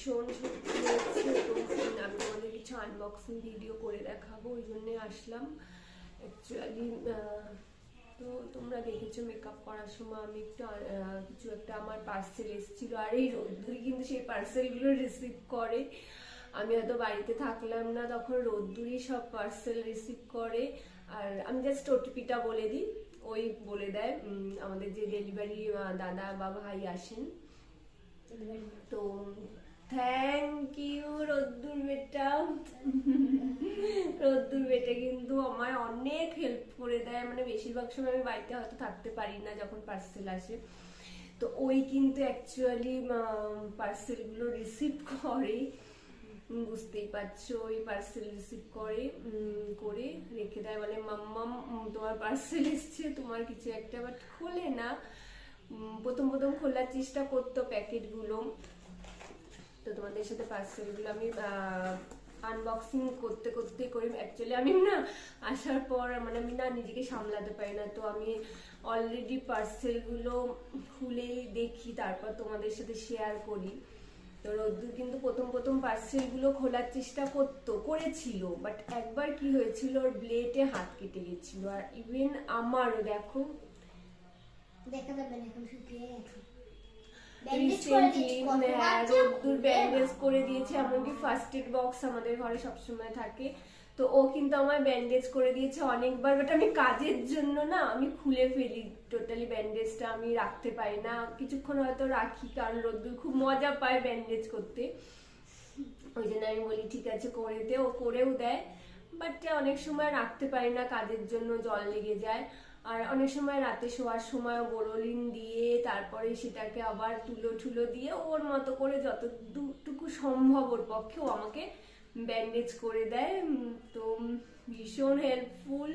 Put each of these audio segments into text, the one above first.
ভীষণ সত্যি হচ্ছে। তো আমি তোমাদের কিছু আনবক্সিং ভিডিও করে দেখাবো, ওই জন্যে আসলাম অ্যাকচুয়ালি। তো তোমরা দেখেছো মেকআপ করার সময় আমি একটু কিছু একটা আমার পার্সেল এসেছিল, আর এই রোদ্দুরি কিন্তু সেই পার্সেলগুলো রিসিভ করে। আমি হয়তো বাড়িতে থাকলাম না, তখন রোদ্দুরি সব পার্সেল রিসিভ করে। আর আমি জাস্ট ওটিপিটা বলে দিই, ওই বলে দেয় আমাদের যে ডেলিভারি দাদা বা ভাই আসেন। তো থ্যাংক ইউ রোদ্দুর বেটা। রোদ্দুর বেটা কিন্তু আমার অনেক হেল্প করে দেয়, মানে বেশিরভাগ সময় আমি বাড়িতে হয়তো থাকতে পারি না যখন পার্সেল আসে। তো ওই কিন্তু অ্যাকচুয়ালি পার্সেলগুলো রিসিভ করে, বুঝতেই পারছো, ওই পার্সেল রিসিভ করে করে রেখে দেয়, মানে মাম্মাম তোমার পার্সেল এসছে, তোমার কিছু একটা, বাট খোলে না। প্রথম প্রথম খোলার চেষ্টা করতো প্যাকেটগুলো। তো তোমাদের সাথে পার্সেলগুলো আমি আনবক্সিং করতে করতে করি। অ্যাকচুয়ালি আমি না আসার পর মানে আমি না নিজেকে সামলাতে পারি না, তো আমি অলরেডি পার্সেলগুলো খুলেই দেখি, তারপর তোমাদের সাথে শেয়ার করি। তো রোদ্দুর কিন্তু প্রথম প্রথম পার্সেলগুলো খোলার চেষ্টা করেছিল, বাট একবার কি হয়েছিল, ওর ব্লেডে হাত কেটে গেছিল। আর ইভেন আমারও দেখো, দেখা যাবে না, এখন শুকিয়ে গেছে। রোদ্দুর ব্যান্ডেজ করে দিয়েছে, এমনকি ফার্স্ট এড বক্স আমাদের ঘরে সবসময় থাকে, তো ও কিন্তু আমার ব্যান্ডেজ করে দিয়েছে অনেকবার। বাট আমি কাজের জন্য না আমি খুলে ফেলি টোটালি, ব্যান্ডেজটা আমি রাখতে পারি না, কিছুক্ষণ হয়তো রাখি, কারণ রোদ্দুর খুব মজা পায় ব্যান্ডেজ করতে। ওই জন্য আমি বলি ঠিক আছে করে দে, ও করেও দেয়। বাট অনেক সময় রাখতে পারি না কাজের জন্য, জল লেগে যায়। আর অনেক সময় রাতে শোয়ার সময় বোরোলিন দিয়ে তারপরে সেটাকে আবার তুলো দিয়ে ওর মতো করে যতটুকু সম্ভব ওর পক্ষে ও আমাকে ব্যান্ডেজ করে দেয়। তো ভীষণ হেল্পফুল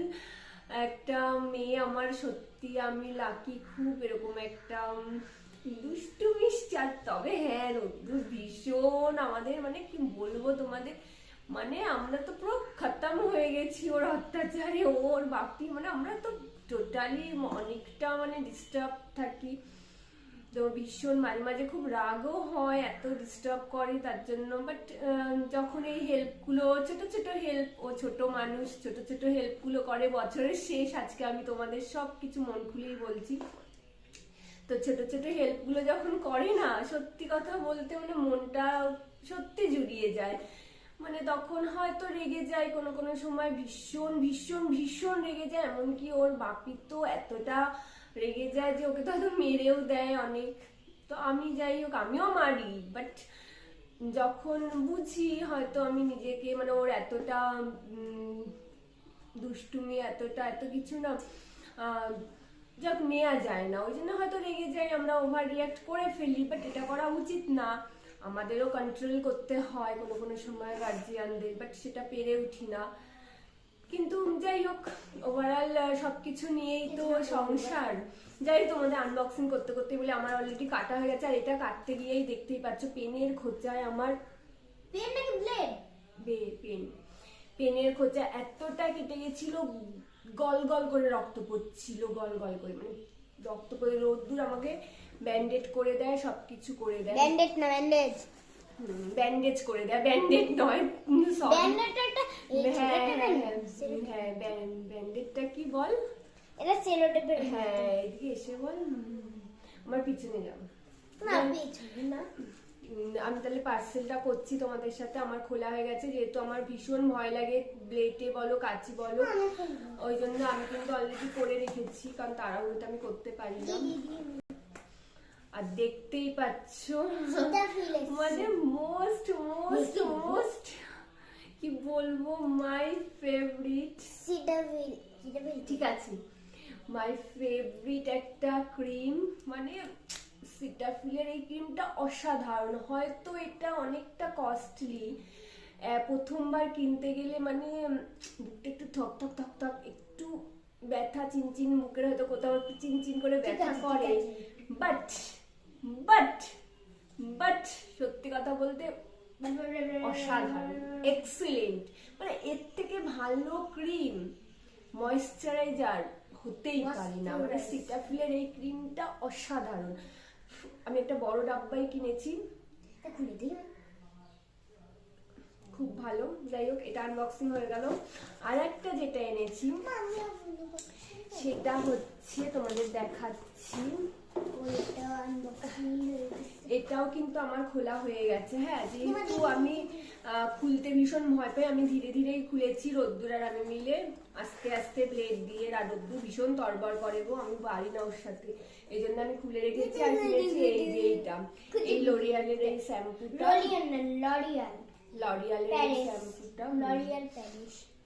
একটা মেয়ে আমার, সত্যি আমি লাকি খুব, এরকম একটা দুষ্টু মিষ্টি। আর তবে হ্যাঁ রোদ্দুর ভীষণ আমাদের, মানে কি বলবো তোমাদের, মানে আমরা তো পুরো খতম হয়ে গেছি ওর অত্যাচারে, ওর বাপি, মানে আমরা তো টোটালি অনেকটা মানে ডিস্টার্ব থাকি। তো ভীষণ মাঝে মাঝে খুব রাগও হয়, এত ডিস্টার্ব করে তার জন্য। বাট যখন এই হেল্পগুলো, ছোট ছোট হেল্প, ও ছোট মানুষ, ছোট ছোট হেল্পগুলো করে, বছরের শেষ আজকে আমি তোমাদের সব কিছু মন খুলেই বলছি। তো ছোট ছোট হেল্পগুলো যখন করে না, সত্যি কথা বলতে মানে মনটা সত্যি জুড়িয়ে যায়। মানে তখন হয়তো রেগে যায়, কোনো কোনো সময় ভীষণ ভীষণ ভীষণ রেগে যায়, এমনকি ওর বাপি তো এতটা রেগে যায় যে ওকে তো হয়তো মেরেও দেয় অনেক। তো আমি যাই হোক, আমিও মারি, বাট যখন বুঝি হয়তো আমি নিজেকে, মানে ওর এতটা দুষ্টুমি, এতটা এত কিছু না যাক নেওয়া যায় না, ওই জন্য হয়তো রেগে যাই, আমরা ওভার রিয়াক্ট করে ফেলি। বাট এটা করা উচিত না, আমাদেরও কন্ট্রোল করতে হয় কোনো কোনো সময় গার্জিয়ানদের, বাট সেটা পেরে উঠি না। কিন্তু যাই হোক, ওভারঅল সবকিছু নিয়েই তো সংসার। যাই, তোমাদের আনবক্সিং করতে করতে বলে আমার অলরেডি কাটা হয়ে গেছে। আর এটা কাটতে গিয়েই দেখতেই পাচ্ছ পেনের খোঁচায় আমার, পেন নাকি ব্লেড? পেনের খোঁচা এতটা কেটে গেছিল, গল গল করে রক্ত পড়ছিল, গল গল করে, মানে রক্ত পড়ে। রোদ্দুর আমাকে ব্যান্ডেড করে দেয়, সবকিছু করে দেয়। ব্যান্ডেড না, ব্যান্ডেজ। ব্যান্ডেজ করে দেয়, ব্যান্ডেড নয়, সরি। ব্যান্ডেডটা হ্যাঁ ব্যান্ডেডটা কি বল, এটা সেলো টেপের। হ্যাঁ এদিকে এসে বল, আমার পিছনে যাও না পিছনে না। আমি তাহলে পার্সেলটা করছি তোমাদের সাথে। আমার খোলা হয়ে গেছে, যেহেতু আমার ভীষণ ভয় লাগে ব্লেডে বলো কাঁচি বলো, ওই জন্য আমি কিন্তু অলরেডি করে রেখেছি, কারণ তাড়াহুড়োটা আমি করতে পারি না। আর দেখতেই পাচ্ছ মানে মোস্ট মোস্ট মোস্ট কি বলবো, মাই ফেভারিট, ঠিক আছে, মাই ফেভারিট একটা ক্রিম, মানে সিটাফিলের এই ক্রিমটা অসাধারণ। হয়তো এটা অনেকটা কস্টলি, প্রথমবার কিনতে গেলে মানে বুকটা একটু ঠক ঠক ঠক ঠক, একটু ব্যথা, চিনচিন মুখের হয়তো কোথাও একটু চিনচিন করে ব্যথা করে, বাট বাট বাট সত্যি কথা বলতে অসাধারণ, এক্সিলেন্ট, মানে এর থেকে ভালো ক্রিম ময়েশ্চারাইজার হতেই পারি না। মানে সিটাফিলের এই ক্রিমটা অসাধারণ। আমি একটা বড় ডাব্বাই কিনেছি, খুলে দিই। খুব ভালো। যাই হোক, এটা আনবক্সিং হয়ে গেল। আর একটা যেটা এনেছি সেটা হচ্ছে তোমাদের দেখাচ্ছি। এটাও কিন্তু আমার খোলা হয়ে গেছে। হ্যাঁ, যেহেতু আমি খুলতে ভীষণ ভয় পাই, আমি ধীরে ধীরেই খুলেছি। রোদ্দুর আর আমি মিলে আস্তে আস্তে ব্লেড দিয়ে, রাডব্দু ভীষণ তরবর করে গো, আমি পারি না ওর সাথে, এই জন্য আমি খুলে রেখেছি। আর কিনেছি এই যে এইটা, এই লরিয়ালের এই শ্যাম্পুটা, লরিয়ালের এই শ্যাম্পুটা।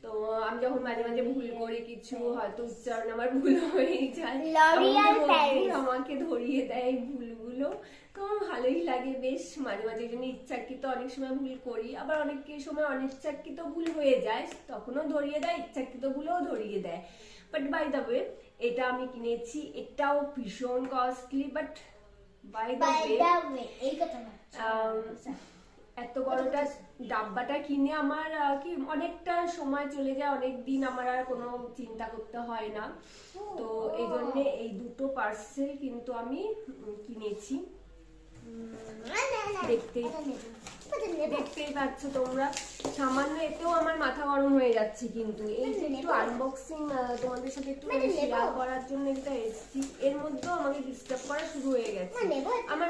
তো আমি যখন মাঝে মাঝে ভুল করি কিছু, হয়তো উচ্চারণ আমার ভুল হয়ে যায়, আমাকে ধরিয়ে দেয় এই ভুলগুলো। তো আমার ভালোই লাগে বেশ, মাঝে মাঝে এই জন্য ইচ্ছাকৃত অনেক সময় ভুল করি, আবার অনেক সময় অনিচ্ছাকৃত ভুল হয়ে যায়, তখনও ধরিয়ে দেয়, ইচ্ছাকৃত ভুলও ধরিয়ে দেয়। বাট বাই দ্য ওয়ে, এটা আমি কিনেছি, এটাও ভীষণ costly, but by the way এত বড়টা ডাব্বাটা কিনে আমার কি অনেকটা সময় চলে যায়, অনেক দিন আমার আর কোনো চিন্তা করতে হয় না। তো এই জন্য এই দুটো পার্সেল কিন্তু আমি কিনেছি। দেখতেই পাচ্ছ তোমরা, সামান্য এতেও আমার মাথা গরম হয়ে যাচ্ছে। কিন্তু এই যে একটু আনবক্সিং তোমাদের সাথে একটু শেয়ার করার জন্য এটা এসেছি, এর মধ্যেও আমাকে ডিস্টার্ব করা শুরু হয়ে গেছে। আমার